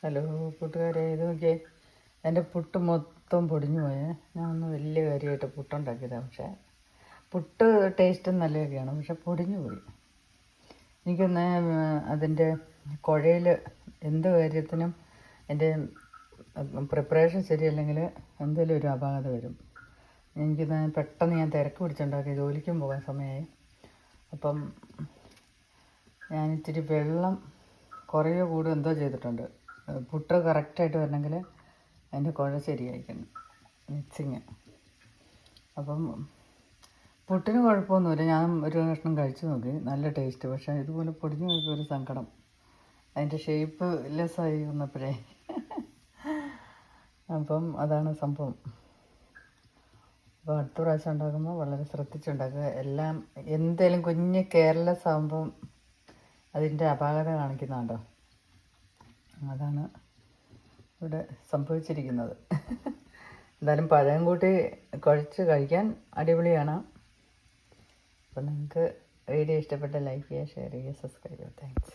Hello കൂട്ടുകാരെ, ഇത് നോക്കിയേ, എൻ്റെ പുട്ട് മൊത്തം പൊടിഞ്ഞു പോയേ. ഞാൻ ഒന്ന് വലിയ കാര്യമായിട്ട് പുട്ടുണ്ടാക്കിയതാണ്. പക്ഷേ പുട്ട് ടേസ്റ്റും നല്ലതൊക്കെയാണ്, പക്ഷെ പൊടിഞ്ഞു പോയി. എനിക്കൊന്ന് അതിൻ്റെ കുഴയിൽ എന്ത് കാര്യത്തിനും എൻ്റെ പ്രിപ്പറേഷൻ ശരിയല്ലെങ്കിൽ എന്തെങ്കിലും ഒരു അപാകത വരും. എനിക്കിന്ന് പെട്ടെന്ന് ഞാൻ തിരക്ക് പിടിച്ചുണ്ടാക്കി, ജോലിക്കും പോകാൻ സമയമായി. അപ്പം ഞാൻ ഇച്ചിരി വെള്ളം കുറയോ കൂടും എന്തോ ചെയ്തിട്ടുണ്ട്. പുട്ട് കറക്റ്റായിട്ട് വരണമെങ്കിൽ അതിൻ്റെ കുഴ ശരിയായിരിക്കണം, മിക്സിങ്. അപ്പം പുട്ടിന് കുഴപ്പമൊന്നുമില്ല. ഞാൻ ഒരു കഷ്ണം കഴിച്ചു നോക്കി, നല്ല ടേസ്റ്റ്. പക്ഷേ ഇതുപോലെ പൊടിഞ്ഞു നോക്കിയ ഒരു സങ്കടം, അതിൻ്റെ ഷേപ്പ് ലെസ്സായി വന്നപ്പോഴേ. അപ്പം അതാണ് സംഭവം. അപ്പോൾ അടുത്ത പ്രാവശ്യം ഉണ്ടാക്കുമ്പോൾ വളരെ ശ്രദ്ധിച്ചുണ്ടാക്കുക. എല്ലാം എന്തേലും കുഞ്ഞ് കെയർലെസ് ആകുമ്പം അതിൻ്റെ അപാകത കാണിക്കുന്നുണ്ടോ, അതാണ് ഇവിടെ സംഭവിച്ചിരിക്കുന്നത്. എന്തായാലും പഴം കൂട്ടി കുഴച്ച് കഴിക്കാൻ അടിപൊളിയാണ്. അപ്പോൾ നിങ്ങൾക്ക് വീഡിയോ ഇഷ്ടപ്പെട്ട ലൈക്ക് ചെയ്യുക, ഷെയർ ചെയ്യുക, സബ്സ്ക്രൈബ് ചെയ്യുക. താങ്ക്സ്.